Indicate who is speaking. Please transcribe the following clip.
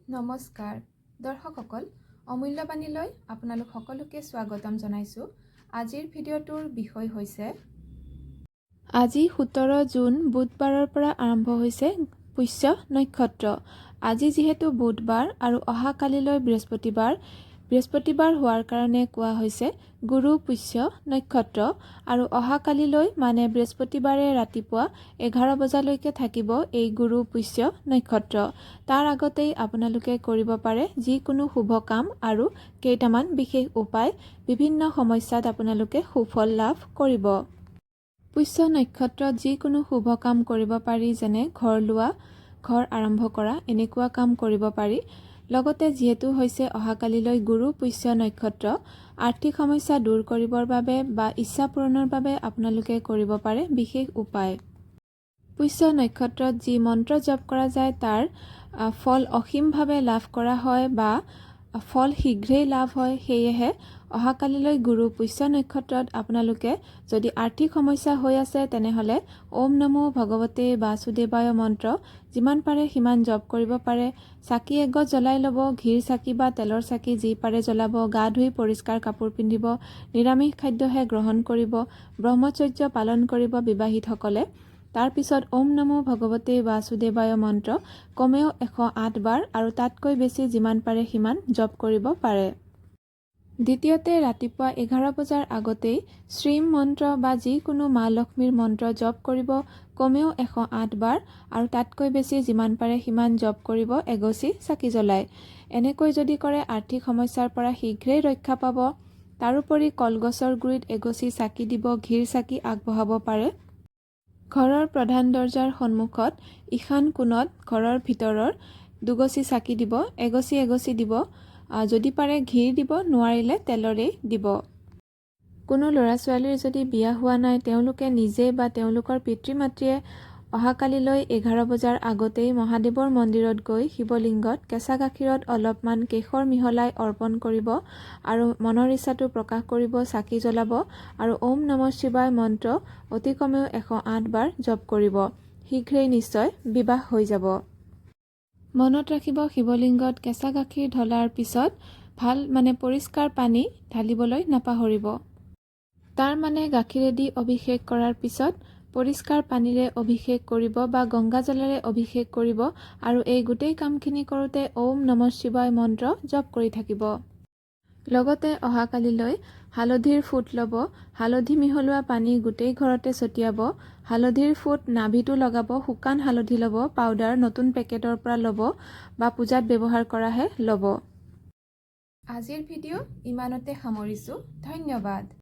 Speaker 1: নমস্কাৰ দৰ্শকসকল অমূল্যবাণীলৈ আপোনালোক সকলোকে স্বাগতম জনাইছোঁ। আজিৰ ভিডিঅ'টোৰ বিষয় হৈছে আজি 17 জুন বুধবাৰৰ পৰা আৰম্ভ হৈছে পুষ্য নক্ষত্ৰ। আজি যিহেতু বুধবাৰ আৰু অহাকালিলৈ বৃহস্পতিবাৰ হোৱাৰ কাৰণে কোৱা হৈছে গুৰু পুষ্য নক্ষত্ৰ আৰু অহাকালিলৈ মানে বৃহস্পতিবাৰে ৰাতিপুৱা 11 বজালৈকে থাকিব এই গুৰু পুষ্য নক্ষত্ৰ। তাৰ আগতেই আপোনালোকে কৰিব পাৰে যিকোনো শুভ কাম আৰু কেইটামান বিশেষ উপায়, বিভিন্ন সমস্যাত আপোনালোকে সুফল লাভ কৰিব। পুষ্য নক্ষত্ৰত যিকোনো শুভ কাম কৰিব পাৰি, যেনে ঘৰ লোৱা, ঘৰ আৰম্ভ কৰা, এনেকুৱা কাম কৰিব পাৰি। লগতে যিহেতু হৈছে অহাকালিলৈ গুৰু পুষ্য নক্ষত্ৰ, আৰ্থিক সমস্যা দূৰ কৰিবৰ বাবে বা ইচ্ছা পূৰণৰ বাবে আপোনালোকে কৰিব পাৰে বিশেষ উপায়। পুষ্য নক্ষত্ৰত যি মন্ত্ৰ জপ কৰা যায় তাৰ ফল অসীমভাৱে লাভ কৰা হয় বা ফল শীঘ্ৰেই লাভ হয়। সেয়েহে অহাকালিলৈ গুৰু পুষ্য নক্ষত্ৰত আপোনালোকে যদি আৰ্থিক সমস্যা হৈ আছে তেনেহ'লে ওম নমো ভগৱতে বাসুদেৱায় মন্ত্ৰ যিমান পাৰে সিমান জপ কৰিব পাৰে। চাকি এগছ জ্বলাই ল'ব, ঘিৰ চাকি বা তেলৰ চাকি যি পাৰে জ্বলাব, গা ধুই পৰিষ্কাৰ কাপোৰ পিন্ধিব, নিৰামিষ খাদ্যহে গ্ৰহণ কৰিব, ব্ৰহ্মচৰ্য পালন কৰিব বিবাহিতসকলে। তাৰ পিছত ওম নমো ভগৱতে বাসুদেৱায় মন্ত্ৰ কমেও 108 বাৰ আৰু তাতকৈ বেছি যিমান পাৰে সিমান জপ কৰিব পাৰে। দ্বিতীয়তে ৰাতিপুৱা 11 বজাৰ আগতেই শ্ৰীম মন্ত্ৰ বা যিকোনো মা লক্ষ্মীৰ মন্ত্ৰ জপ কৰিব কমেও 108 বাৰ আৰু তাতকৈ বেছি যিমান পাৰে সিমান জপ কৰিব এগছি চাকি জ্বলাই। এনেকৈ যদি কৰে আৰ্থিক সমস্যাৰ পৰা শীঘ্ৰেই ৰক্ষা পাব। তাৰোপৰি কলগছৰ গুৰিত এগছি চাকি দিব, ঘিৰ চাকি আগবঢ়াব পাৰে। ঘৰৰ প্ৰধান দৰজাৰ সন্মুখত ঈশান কোণত ঘৰৰ ভিতৰৰ দুগছি চাকি দিব, এগছি দিব। যদি পাৰে ঘিৰ দিব, নোৱাৰিলে তেলৰেই দিব। কোনো ল'ৰা ছোৱালীৰ যদি বিয়া হোৱা নাই তেওঁলোকে নিজে বা তেওঁলোকৰ পিতৃ মাতৃয়ে অহাকালিলৈ 11 বজাৰ আগতেই মহাদেৱৰ মন্দিৰত গৈ শিৱলিংগত কেঁচা গাখীৰত অলপমান কেশৰ মিহলাই অৰ্পণ কৰিব আৰু মনৰ ইচ্ছাটো প্ৰকাশ কৰিব, চাকি জ্বলাব আৰু ওম নমঃ শিৱায় মন্ত্ৰ অতি কমেও 108 বাৰ জপ কৰিব। শীঘ্ৰেই নিশ্চয় বিবাহ হৈ যাব। মনত ৰাখিব, শিৱলিংগত কেঁচা গাখীৰ ঢলাৰ পিছত পৰিষ্কাৰ পানী ঢালিবলৈ নাপাহৰিব। তাৰ গাখীৰেদি অভিষেক কৰাৰ পিছত পৰিষ্কাৰ পানীৰে অভিষেক কৰিব বা গংগা জলেৰে অভিষেক কৰিব আৰু এই গোটেই কামখিনি কৰোঁতে ওম নমঃ শিৱায় মন্ত্ৰ জপ কৰি থাকিব। লগতে অহাকালিলৈ হালধিৰ ফুট ল'ব, হালধি মিহলোৱা পানী গোটেই ঘৰতে ছটিয়াব, হালধিৰ ফুট নাভিটো লগাব, শুকান হালধি ল'ব, পাউডাৰ নতুন পেকেটৰ পৰা ল'ব বা পূজাত ব্যৱহাৰ কৰাহে ল'ব। আজিৰ ভিডিঅ' ইমানতে সামৰিছোঁ। ধন্যবাদ।